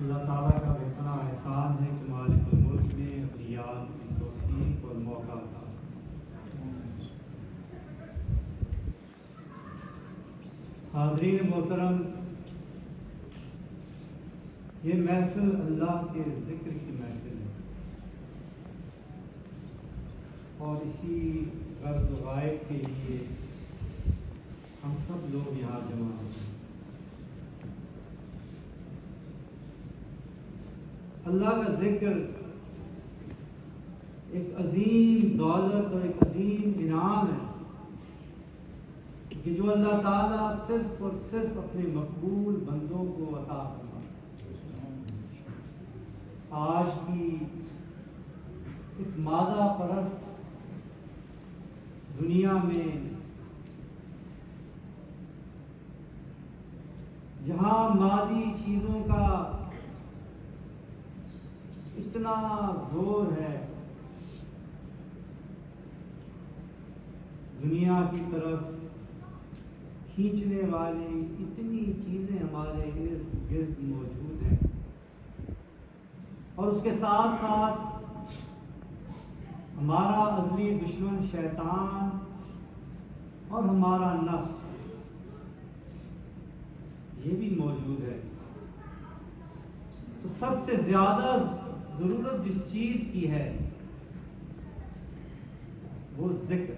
اللہ تعالیٰ کا بے پناہ احسان ہے کہ مالک الملک نے اپنی یاد کی توفیق اور موقع تھا۔ حاضرین محترم، یہ محفل اللہ کے ذکر کی محفل ہے اور اسی غرض و غائب کے لیے ہم سب لوگ یہاں جمع ہوتے ہیں۔ اللہ کا ذکر ایک عظیم دولت اور ایک عظیم انعام ہے کہ جو اللہ تعالیٰ صرف اور صرف اپنے مقبول بندوں کو عطا فرماتا ہے۔ آج کی اس مادہ پرست دنیا میں جہاں مادی چیزوں کا اتنا زور ہے، دنیا کی طرف کھینچنے والی اتنی چیزیں ہمارے ارد گرد موجود ہیں، اور اس کے ساتھ ساتھ ہمارا ازلی دشمن شیطان اور ہمارا نفس یہ بھی موجود ہے۔ تو سب سے زیادہ ضرورت جس چیز کی ہے وہ ذکر۔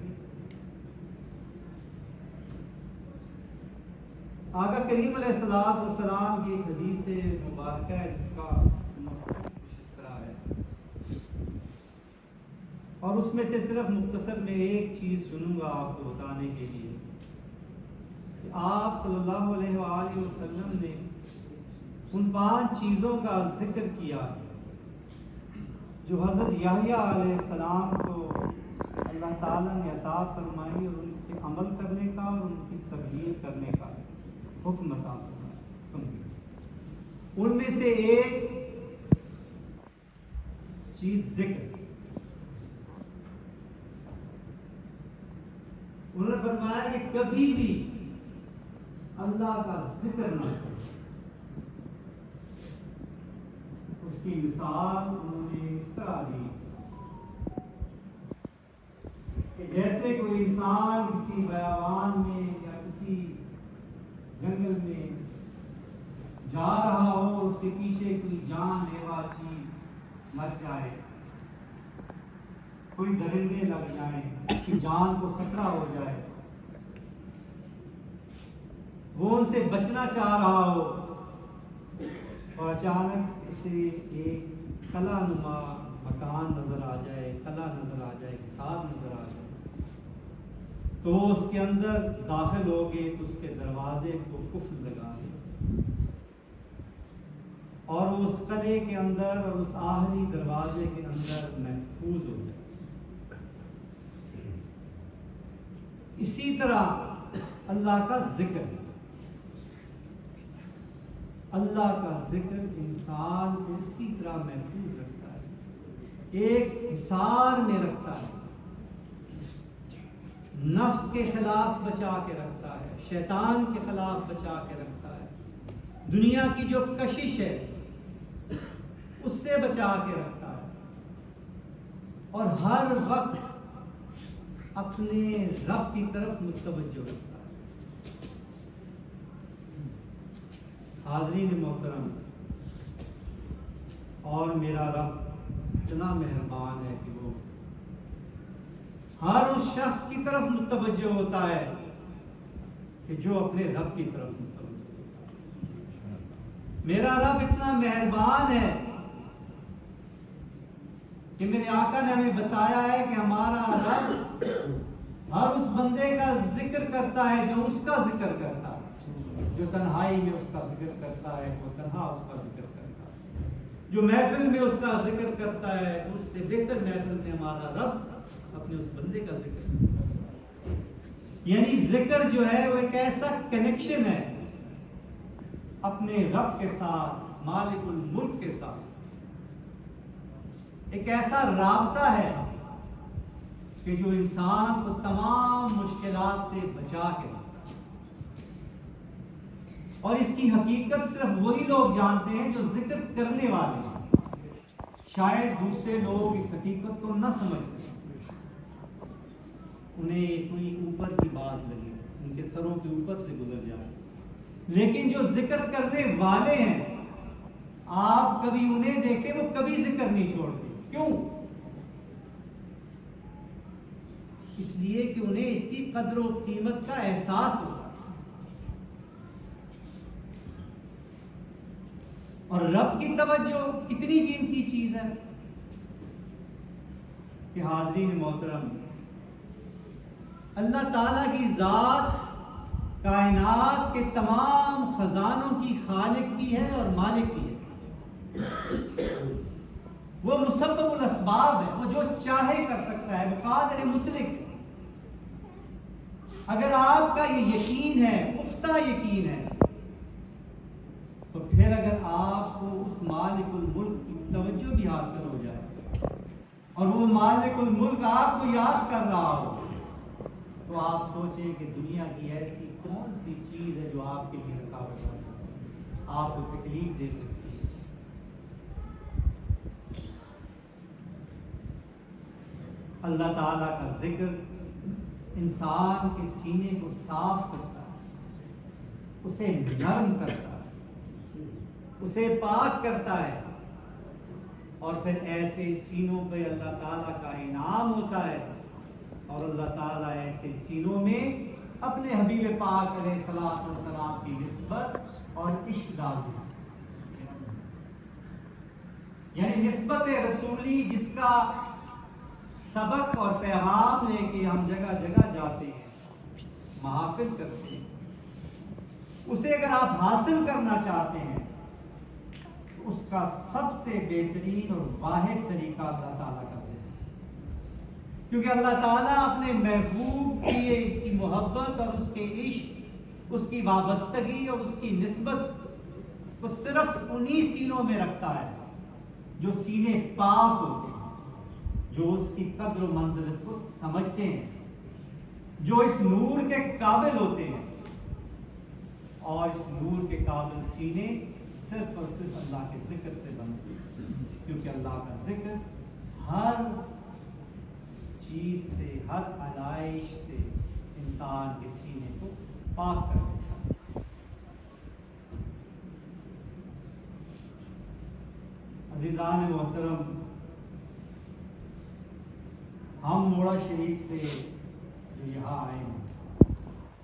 آقا کریم علیہ الصلوۃ والسلام کی ایک حدیث مبارکہ ہے جس کا مفہوم کچھ اس طرح ہے، اور اس میں سے صرف مختصر میں ایک چیز چنوں گا آپ کو بتانے کے لیے کہ آپ صلی اللہ علیہ وآلہ وسلم نے ان 5 چیزوں کا ذکر کیا جو حضرت یحییٰ علیہ السلام کو اللہ تعالیٰ نے عطا فرمائی، اور ان کے عمل کرنے کا اور ان کی تبلیغ کرنے کا حکم عطا فرمایا۔ ان میں سے ایک چیز ذکر۔ انہوں نے فرمایا کہ کبھی بھی اللہ کا ذکر نہ کرو۔ اس کی مثال انہوں نے اس طرح دی کہ جیسے کوئی انسان کسی بیابان میں یا کسی جنگل میں جا رہا ہو، اس کے پیچھے کوئی جان لیوا چیز مر جائے، کوئی درندے لگ جائیں، اس کی جان کو خطرہ ہو جائے، وہ ان سے بچنا چاہ رہا ہو اور اچانک اسے ایک قلعہ نما مکان نظر آ جائے، قلعہ نظر آ جائے، حصار نظر آ جائے، تو اس کے اندر داخل ہو گئے تو اس کے دروازے کو قفل لگا دے، اور اس قلعے کے اندر اور اس آخری دروازے کے اندر محفوظ ہو جائے۔ اسی طرح اللہ کا ذکر، اللہ کا ذکر انسان کو اسی طرح محفوظ رکھتا ہے، ایک حصار میں رکھتا ہے، نفس کے خلاف بچا کے رکھتا ہے، شیطان کے خلاف بچا کے رکھتا ہے، دنیا کی جو کشش ہے اس سے بچا کے رکھتا ہے، اور ہر وقت اپنے رب کی طرف متوجہ رکھتا ہے۔ حاضرین محترم، اور میرا رب اتنا مہربان ہے کہ وہ ہر اس شخص کی طرف متوجہ ہوتا ہے کہ جو اپنے رب کی طرف متوجہ ہوتا ہے۔ میرا رب اتنا مہربان ہے کہ میرے آقا نے ہمیں بتایا ہے کہ ہمارا رب ہر اس بندے کا ذکر کرتا ہے جو اس کا ذکر کرتا ہے، جو تنہائی میں اس کا ذکر کرتا ہے، وہ تنہا اس کا ذکر کرتا ہے، جو محفل میں اس کا ذکر کرتا ہے، اس سے بہتر محفل میں ہمارا رب اپنے اس بندے کا ذکر کرتا ہے۔ یعنی ذکر جو ہے وہ ایک ایسا کنیکشن ہے اپنے رب کے ساتھ، مالک الملک کے ساتھ، ایک ایسا رابطہ ہے کہ جو انسان کو تمام مشکلات سے بچا کے رکھتا ہے۔ اور اس کی حقیقت صرف وہی لوگ جانتے ہیں جو ذکر کرنے والے ہیں. شاید دوسرے لوگ اس حقیقت کو نہ سمجھ سکیں، انہیں کوئی اوپر کی بات لگے، ان کے سروں کے اوپر سے گزر جائے. لیکن جو ذکر کرنے والے ہیں، آپ کبھی انہیں دیکھیں وہ کبھی ذکر نہیں چھوڑتے. کیوں؟ اس لیے کہ انہیں اس کی قدر و قیمت کا احساس ہوتا ہے. اور رب کی توجہ کتنی قیمتی چیز ہے کہ حاضرین محترم، اللہ تعالیٰ کی ذات کائنات کے تمام خزانوں کی خالق بھی ہے اور مالک بھی ہے. وہ مسبب الاسباب ہے، وہ جو چاہے کر سکتا ہے، وہ قادر مطلق. اگر آپ کا یہ یقین ہے، پختہ یقین ہے، تو پھر اگر آپ کو اس مالک الملک کی توجہ بھی حاصل ہو جائے اور وہ مالک الملک آپ کو یاد کر رہا ہو، تو آپ سوچیں کہ دنیا کی ایسی کون سی چیز ہے جو آپ کے لیے رکاوٹ بن سکتی ہے، آپ کو تکلیف دے سکتی ہے. اللہ تعالیٰ کا ذکر انسان کے سینے کو صاف کرتا ہے، اسے نرم کرتا ہے، اسے پاک کرتا ہے، اور پھر ایسے سینوں پہ اللہ تعالیٰ کا انعام ہوتا ہے، اور اللہ تعالیٰ ایسے سینوں میں اپنے حبیب پاک علیہ الصلوۃ والسلام کی نسبت اور عشق ڈال دیتا ہے. یعنی نسبت رسولی جس کا سبق اور پیغام لے کے ہم جگہ جگہ جاتے ہیں، محافل کرتے ہیں، اسے اگر آپ حاصل کرنا چاہتے ہیں تو اس کا سب سے بہترین اور واحد طریقہ اللہ تعالیٰ کا ذکر ہے. کیونکہ اللہ تعالیٰ اپنے محبوب کی محبت اور اس کے عشق، اس کی وابستگی اور اس کی نسبت کو صرف انہی سینوں میں رکھتا ہے جو سینے پاک ہوتے ہیں، جو اس کی قدر و منزلت کو سمجھتے ہیں، جو اس نور کے قابل ہوتے ہیں. اور اس نور کے قابل سینے صرف اور صرف اللہ کے ذکر سے بنتے ہیں، کیونکہ اللہ کا ذکر ہر چیز سے، ہر علائش سے انسان کے سینے کو پاک کر دیتا ہے. عزیزان محترم، ہم موڑا شریف سے جو یہاں آئے ہیں،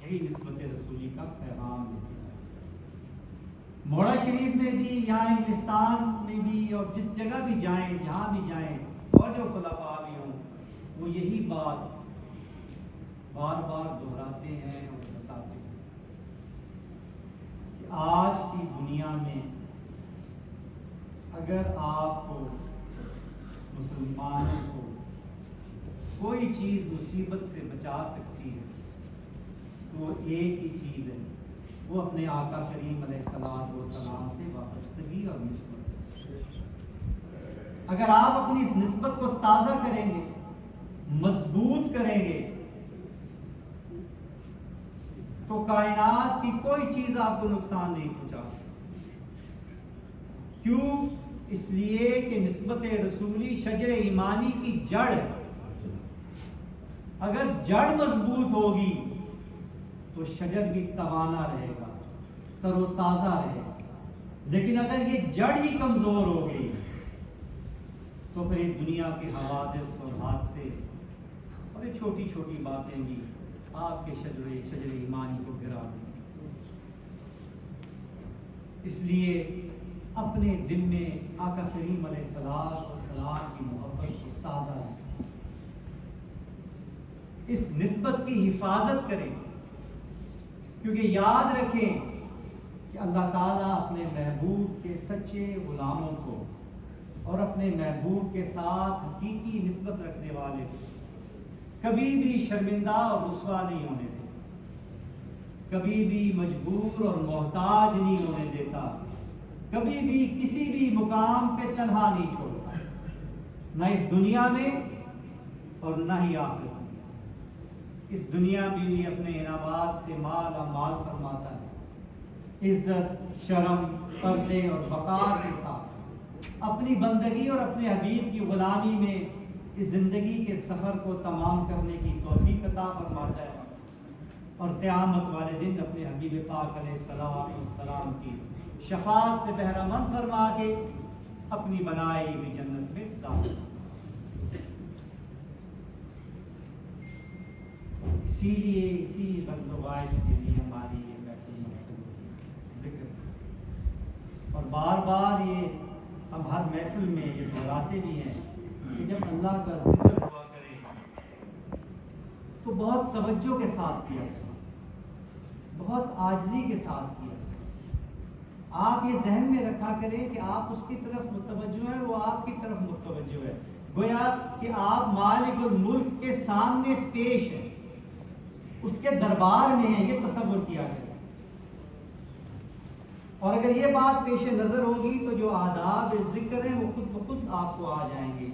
یہی نسبت رسولی کا پیغام دیتے ہیں. موڑا شریف میں بھی، یہاں انگلستان میں بھی، اور جس جگہ بھی جائیں، جہاں بھی جائیں، اور جو خلفاء بھی ہوں، وہ یہی بات بار بار دہراتے ہیں اور بتاتے ہیں کہ آج کی دنیا میں اگر آپ کو، مسلمانوں کو، کوئی چیز مصیبت سے بچا سکتی ہے تو وہ ایک ہی چیز ہے، وہ اپنے آقا کریم علیہ الصلوۃ والسلام سے وابستگی اور نسبت. اگر آپ اپنی اس نسبت کو تازہ کریں گے، مضبوط کریں گے، تو کائنات کی کوئی چیز آپ کو نقصان نہیں پہنچا سکتی. کیوں؟ اس لیے کہ نسبت رسولی شجر ایمانی کی جڑ ہے. اگر جڑ مضبوط ہوگی تو شجر بھی توانا رہے گا، تر و تازہ رہے گا. لیکن اگر یہ جڑ ہی کمزور ہو گئی تو پھر یہ دنیا کے حوادث اور حادثے اور یہ چھوٹی چھوٹی باتیں بھی آپ کے شجر ایمانی کو گرا دیں. اس لیے اپنے دل میں آقا کریم علیہ الصلوۃ والسلام کی محبت کو تازہ رکھیں، اس نسبت کی حفاظت کریں. کیونکہ یاد رکھیں کہ اللہ تعالیٰ اپنے محبوب کے سچے غلاموں کو اور اپنے محبوب کے ساتھ حقیقی نسبت رکھنے والے کو کبھی بھی شرمندہ اور رسوا نہیں ہونے دیتا، کبھی بھی مجبور اور محتاج نہیں ہونے دیتا، کبھی بھی کسی بھی مقام پہ تنہا نہیں چھوڑتا، نہ اس دنیا میں اور نہ ہی آخرت میں. اس دنیا بھی اپنے انعامات سے مال فرماتا ہے، عزت، شرم، پردے اور وقار کے ساتھ اپنی بندگی اور اپنے حبیب کی غلامی میں اس زندگی کے سفر کو تمام کرنے کی توفیق عطا فرماتا ہے، اور قیامت والے دن اپنے حبیب پاک علیہ السلام کی شفاعت سے بہرہ مند فرما کے اپنی بنائی ہوئی جنت میں داخل۔ اسی لیے اسی غرض و غائب کے لیے ہماری یہ محفل منعقد ہوتی ہے، ذکر، اور بار بار یہ ہم ہر محفل میں یہ دہراتے بھی ہیں کہ جب اللہ کا ذکر ہوا کرے تو بہت توجہ کے ساتھ کیا کرے، بہت عاجزی کے ساتھ کیا کرے۔ آپ یہ ذہن میں رکھا کریں کہ آپ اس کی طرف متوجہ ہیں، وہ آپ کی طرف متوجہ ہے، گویا کہ آپ مالک الملک کے سامنے پیش ہیں، اس کے دربار میں ہیں، یہ تصور کیا جائے۔ اور اگر یہ بات پیش نظر ہوگی تو جو آداب ذکر ہیں وہ خود بخود آپ کو آ جائیں گے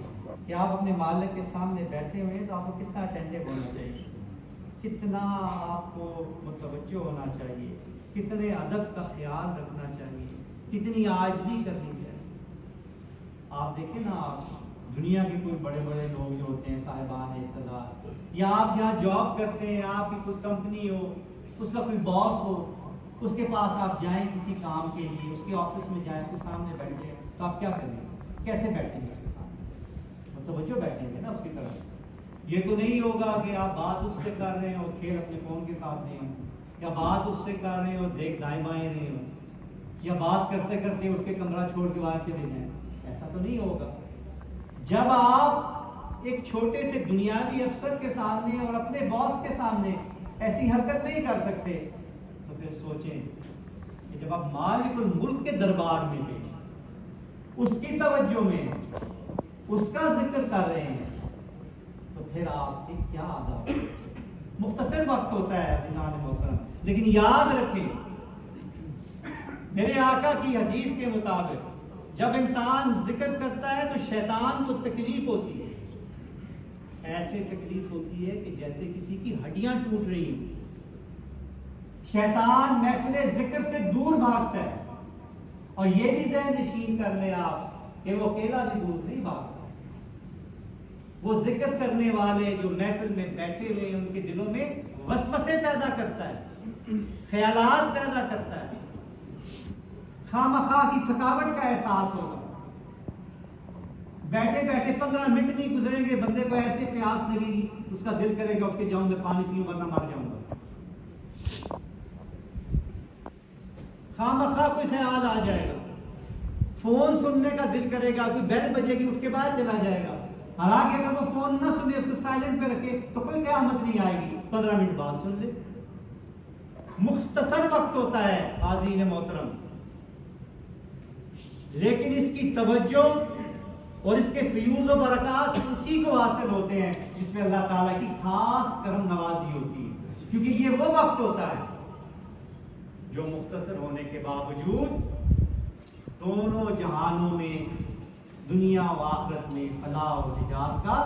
کہ آپ اپنے مالک کے سامنے بیٹھے ہوئے ہیں تو آپ کو کتنا اٹینٹو ہونا چاہیے، کتنا آپ کو متوجہ ہونا چاہیے، کتنے ادب کا خیال رکھنا چاہیے، کتنی عاجزی کرنی چاہیے۔ آپ دیکھیں نا، آپ دنیا کے کوئی بڑے بڑے لوگ جو ہوتے ہیں صاحبان اقتدار، یا آپ جہاں جاب کرتے ہیں، آپ کی کوئی کمپنی ہو، اس کا کوئی باس ہو، اس کے پاس آپ جائیں کسی کام کے لیے، اس کے آفس میں جائیں، اس کے سامنے بیٹھے تو آپ کیا کریں گے؟ کیسے بیٹھیں گے اس کے سامنے؟ توجہ بیٹھیں گے نا اس کی طرف۔ یہ تو نہیں ہوگا کہ آپ بات اس سے کر رہے ہو، کھیل اپنے فون کے ساتھ نہیں ہو، یا بات اس سے کر رہے ہو، دیکھ دائیں بائیں نہیں ہو، یا بات کرتے کرتے اٹھ کے کمرہ چھوڑ کے باہر چلے جائیں، ایسا تو نہیں ہوگا۔ جب آپ ایک چھوٹے سے دنیاوی افسر کے سامنے اور اپنے باس کے سامنے ایسی حرکت نہیں کر سکتے تو پھر سوچیں کہ جب آپ مالک الملک کے دربار میں پیش، اس کی توجہ میں، اس کا ذکر کر رہے ہیں، تو پھر آپ کے کیا آداب۔ مختصر وقت ہوتا ہے عزیزان محترم، لیکن یاد رکھیں میرے آقا کی حدیث کے مطابق جب انسان ذکر کرتا ہے تو شیطان کو تکلیف ہوتی ہے، ایسے تکلیف ہوتی ہے کہ جیسے کسی کی ہڈیاں ٹوٹ رہی ہوں۔ شیطان محفل ذکر سے دور بھاگتا ہے، اور یہ بھی ذہن نشین کر لیں آپ کہ وہ اکیلا بھی دور نہیں بھاگتا، وہ ذکر کرنے والے جو محفل میں بیٹھے ہوئے ان کے دلوں میں وسوسے پیدا کرتا ہے، خیالات پیدا کرتا ہے، خواہ کی تھکاوٹ کا احساس ہوگا۔ بیٹھے بیٹھے 15 منٹ نہیں گزریں گے، بندے کو ایسے پیاس لگے گی، اس کا دل کرے گا اٹھ کے جاؤں میں پانی پیوں ورنہ مر جاؤں گا۔ خواہ کوئی خیال آ جائے گا، فون سننے کا دل کرے گا، کوئی بیل بجے گی اٹھ کے باہر چلا جائے گا، حالانکہ اگر وہ فون نہ سنے، اس کو سائلنٹ پہ رکھے تو کوئی قیامت نہیں آئے گی، 15 منٹ بعد سن لے۔ مختصر وقت ہوتا ہے حاضرین محترم، لیکن اس کی توجہ اور اس کے فیوز و برکات اسی کو حاصل ہوتے ہیں جس میں اللہ تعالیٰ کی خاص کرم نوازی ہوتی ہے، کیونکہ یہ وہ وقت ہوتا ہے جو مختصر ہونے کے باوجود دونوں جہانوں میں، دنیا و آخرت میں فلاح و نجات کا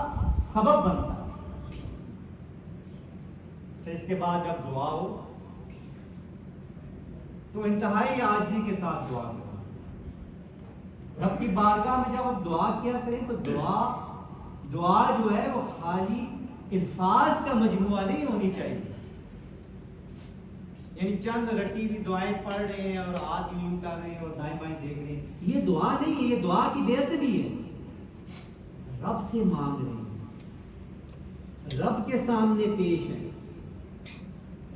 سبب بنتا ہے۔ پھر اس کے بعد جب دعا ہو تو انتہائی عاجزی کے ساتھ دعا کریں۔ رب کی بارگاہ میں جب آپ دعا کیا کریں تو دعا جو ہے وہ خالی الفاظ کا مجموعہ نہیں ہونی چاہیے، یعنی چند رٹی ہوئی دعائیں پڑھ رہے ہیں اور ہاتھ یوں کر رہے ہیں اور دائیں بائیں دیکھ رہے ہیں، یہ دعا نہیں ہے، یہ دعا کی بے ادبی ہے۔ رب سے مانگ رہے ہیں، رب کے سامنے پیش ہیں،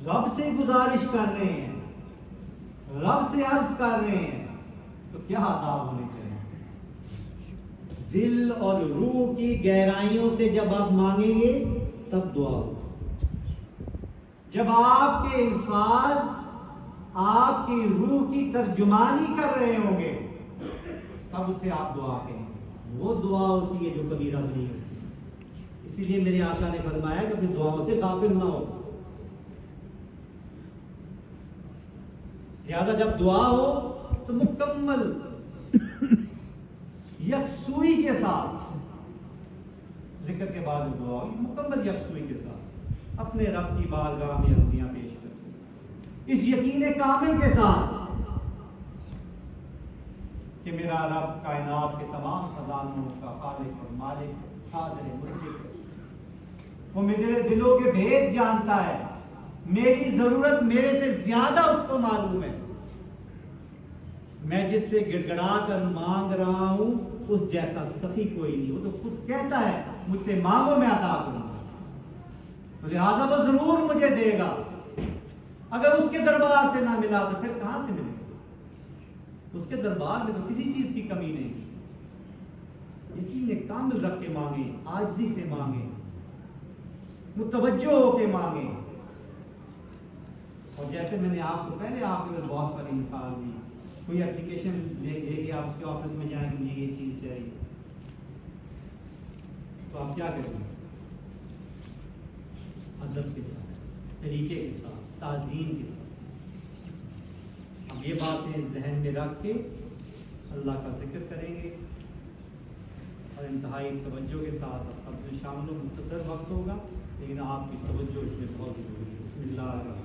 رب سے گزارش کر رہے ہیں، رب سے عرض کر رہے ہیں، تو کیا آداب ہونے چاہیے؟ دل اور روح کی گہرائیوں سے جب آپ مانگیں گے تب دعا ہو۔ جب آپ کے الفاظ آپ کی روح کی ترجمانی کر رہے ہوں گے تب اسے آپ دعا کہیں گے، وہ دعا ہوتی ہے جو کبھی رد نہیں ہوتی۔ اسی لیے میرے آقا نے فرمایا کہ اپنی دعاؤں سے غافل نہ ہو، لہذا جب دعا ہو تو مکمل یکسوئی کے ساتھ ذکر کے بعد دعا ہو، مکمل یکسوئی کے ساتھ اپنے رب کی بارگاہ میں عرضیاں پیش کریں، اس یقین کامل کے ساتھ کہ میرا رب کائنات کے تمام خزانوں کا خالق اور مالک قادر مطلق، وہ میرے دلوں کے بھید جانتا ہے، میری ضرورت میرے سے زیادہ اس کو معلوم ہے، میں جس سے گڑ گڑا کر مانگ رہا ہوں اس جیسا سخی کوئی نہیں، وہ تو خود کہتا ہے مجھ سے مانگو میں عطا کروں گا، تو لہٰذا وہ ضرور مجھے دے گا۔ اگر اس کے دربار سے نہ ملا تو پھر کہاں سے ملے گا؟ اس کے دربار میں تو کسی چیز کی کمی نہیں، یقین کامل رکھ کے مانگیں، عاجزی سے مانگیں، متوجہ ہو کے مانگیں۔ اور جیسے میں نے آپ کو پہلے آپ کو بہت ساری مثال دی، کوئی اپلیکیشن لے کے آپ اس کے آفس میں جائیں کہ مجھے یہ چیز چاہیے، تو آپ کیا کریں گے؟ ادب کے ساتھ، طریقے کے ساتھ، تعظیم کے ساتھ۔ اب یہ باتیں ذہن میں رکھ کے اللہ کا ذکر کریں گے اور انتہائی توجہ کے ساتھ سب سے شامل و مختصر وقت ہوگا، لیکن آپ کی توجہ اس میں بہت ضروری ہے۔ بسم اللہ الرحمن